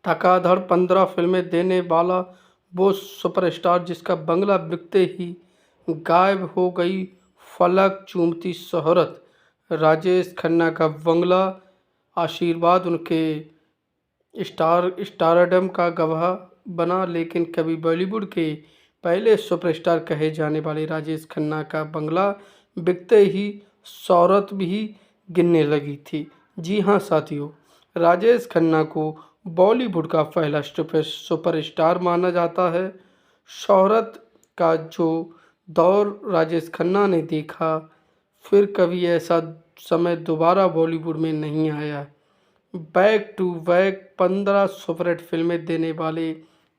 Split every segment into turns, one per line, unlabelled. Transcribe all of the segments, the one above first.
धड़ाधड़ 15 फिल्में देने वाला वो सुपरस्टार जिसका बंगला बिकते ही गायब हो गई फलक चूमती शोहरत। राजेश खन्ना का बंगला आशीर्वाद उनके स्टारडम का गवाह बना, लेकिन कभी बॉलीवुड के पहले सुपरस्टार कहे जाने वाले राजेश खन्ना का बंगला बिकते ही शोहरत भी गिरने लगी थी। जी हाँ साथियों, राजेश खन्ना को बॉलीवुड का पहला सुपरस्टार माना जाता है। शोहरत का जो दौर राजेश खन्ना ने देखा, फिर कभी ऐसा समय दोबारा बॉलीवुड में नहीं आया। बैक टू बैक 15 सुपरहिट फिल्में देने वाले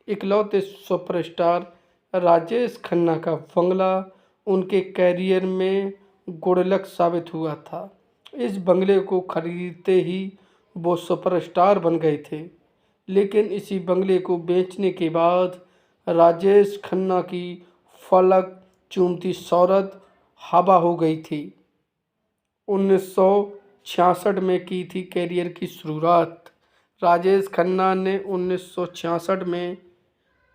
इकलौते सुपरस्टार राजेश खन्ना का बंगला उनके कैरियर में गुडलक साबित हुआ था। इस बंगले को खरीदते ही वो सुपरस्टार बन गए थे, लेकिन इसी बंगले को बेचने के बाद राजेश खन्ना की फलक चूमती शोहरत हवा हो गई थी। 1966 में की थी कैरियर की शुरुआत। राजेश खन्ना ने 1966 में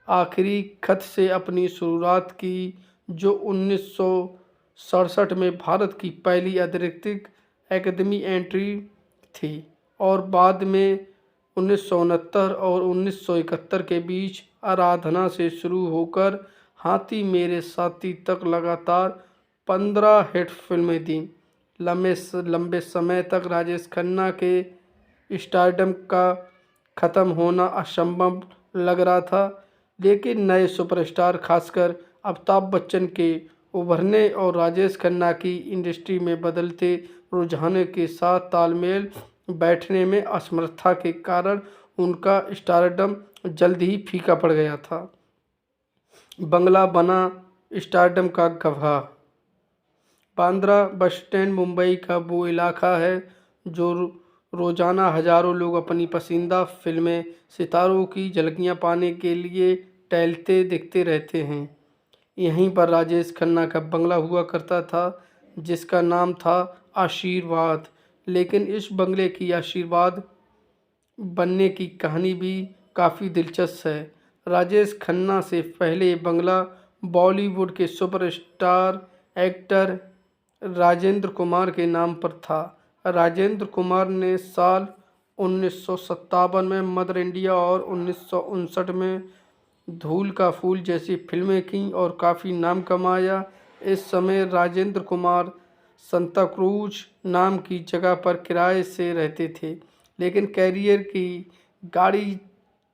आखिरी खत से अपनी शुरुआत की, जो 1967 में भारत की पहली अतिरिक्त एकेडमी एंट्री थी और बाद में 1969 और 1971 के बीच आराधना से शुरू होकर हाथी मेरे साथी तक लगातार 15 हिट फिल्में दी। लंबे समय तक राजेश खन्ना के स्टारडम का ख़त्म होना असंभव लग रहा था, लेकिन नए सुपरस्टार खासकर अमिताभ बच्चन के उभरने और राजेश खन्ना की इंडस्ट्री में बदलते रुझानों के साथ तालमेल बैठने में असमर्थता के कारण उनका स्टारडम जल्द ही फीका पड़ गया था। बंगला बना स्टारडम का गवाह। बांद्रा बस स्टैंड मुंबई का वो इलाका है जो रोज़ाना हज़ारों लोग अपनी पसंदीदा फिल्में सितारों की झलकियां पाने के लिए टहलते दिखते रहते हैं। यहीं पर राजेश खन्ना का बंगला हुआ करता था, जिसका नाम था आशीर्वाद। लेकिन इस बंगले की आशीर्वाद बनने की कहानी भी काफ़ी दिलचस्प है। राजेश खन्ना से पहले ये बंगला बॉलीवुड के सुपरस्टार एक्टर राजेंद्र कुमार के नाम पर था। राजेंद्र कुमार ने साल 1957 में मदर इंडिया और 1959 में धूल का फूल जैसी फिल्में की और काफ़ी नाम कमाया। इस समय राजेंद्र कुमार संता क्रूज नाम की जगह पर किराए से रहते थे, लेकिन कैरियर की गाड़ी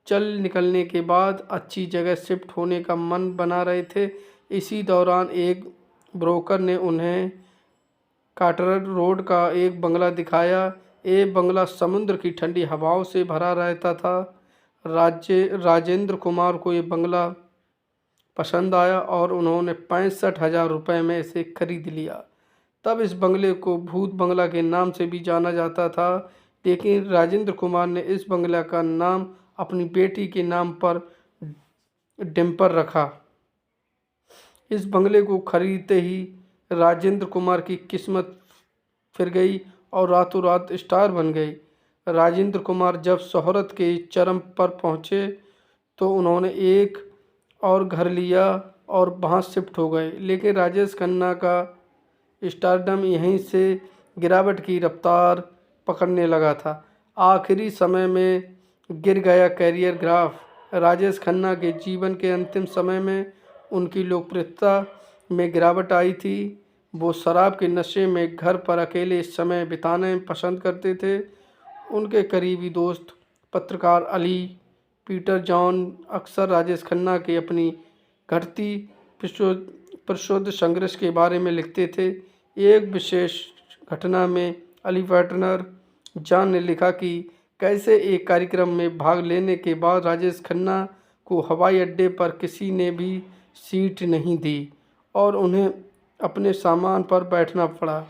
चल निकलने के बाद अच्छी जगह शिफ्ट होने का मन बना रहे थे। इसी दौरान एक ब्रोकर ने उन्हें काटर रोड का एक बंगला दिखाया। ये बंगला समुद्र की ठंडी हवाओं से भरा रहता था। राजेंद्र कुमार को ये बंगला पसंद आया और उन्होंने 65,000 रुपये में इसे खरीद लिया। तब इस बंगले को भूत बंगला के नाम से भी जाना जाता था, लेकिन राजेंद्र कुमार ने इस बंगला का नाम अपनी बेटी के नाम पर डिम्पर रखा। इस बंगले को खरीदते ही राजेंद्र कुमार की किस्मत फिर गई और रातों रात स्टार बन गए। राजेंद्र कुमार जब शोहरत के चरम पर पहुंचे तो उन्होंने एक और घर लिया और वहां शिफ्ट हो गए, लेकिन राजेश खन्ना का स्टारडम यहीं से गिरावट की रफ्तार पकड़ने लगा था। आखिरी समय में गिर गया कैरियर ग्राफ। राजेश खन्ना के जीवन के अंतिम समय में उनकी लोकप्रियता में गिरावट आई थी। वो शराब के नशे में घर पर अकेले समय बिताने पसंद करते थे। उनके करीबी दोस्त पत्रकार अली पीटर जॉन अक्सर राजेश खन्ना के अपनी घटती प्रशुद्ध संघर्ष के बारे में लिखते थे। एक विशेष घटना में अली पार्टनर जॉन ने लिखा कि कैसे एक कार्यक्रम में भाग लेने के बाद राजेश खन्ना को हवाई अड्डे पर किसी ने भी सीट नहीं दी और उन्हें अपने सामान पर बैठना पड़ा।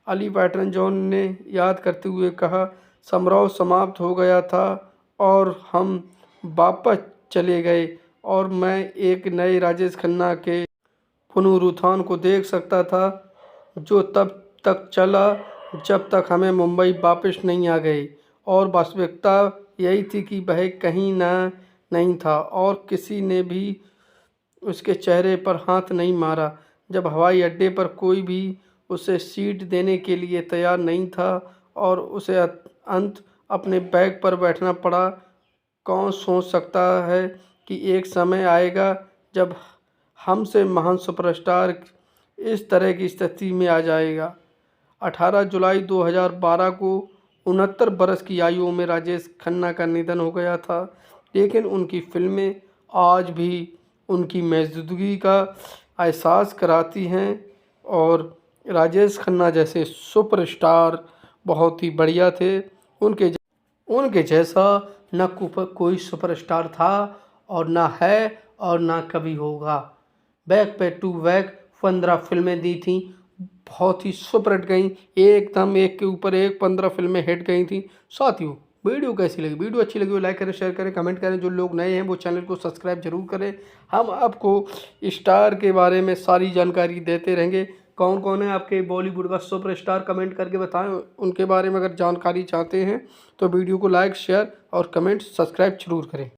अली पैटर्न जॉन ने याद करते हुए कहा, समारोह समाप्त हो गया था और हम वापस चले गए और मैं एक नए राजेश खन्ना के पुनरुत्थान को देख सकता था, जो तब तक चला जब तक हमें मुंबई वापस नहीं आ गए। और वास्तविकता यही थी कि वह कहीं ना नहीं था और किसी ने भी उसके चेहरे पर हाथ नहीं मारा। जब हवाई अड्डे पर कोई भी उसे सीट देने के लिए तैयार नहीं था और उसे अंत अपने बैग पर बैठना पड़ा, कौन सोच सकता है कि एक समय आएगा जब हमसे महान सुपरस्टार इस तरह की स्थिति में आ जाएगा। 18 जुलाई 2012 को 69 बरस की आयु में राजेश खन्ना का निधन हो गया था, लेकिन उनकी फिल्में आज भी उनकी मौजूदगी का एहसास कराती हैं और राजेश खन्ना जैसे सुपरस्टार बहुत ही बढ़िया थे। उनके जैसा न कोई सुपरस्टार था और ना है और ना कभी होगा। बैक पैक टू बैक 15 फिल्में दी थी, बहुत ही सुपर हिट गई, एकदम एक के ऊपर एक 15 फिल्में हिट गई थी। साथियों, वीडियो कैसी लगी? वीडियो अच्छी लगी हो लाइक करें, शेयर करें, कमेंट करें। जो लोग नए हैं वो चैनल को सब्सक्राइब जरूर करें। हम आपको स्टार के बारे में सारी जानकारी देते रहेंगे। कौन कौन है आपके बॉलीवुड का सुपरस्टार, कमेंट करके बताएं। उनके बारे में अगर जानकारी चाहते हैं तो वीडियो को लाइक, शेयर और कमेंट सब्सक्राइब जरूर करें।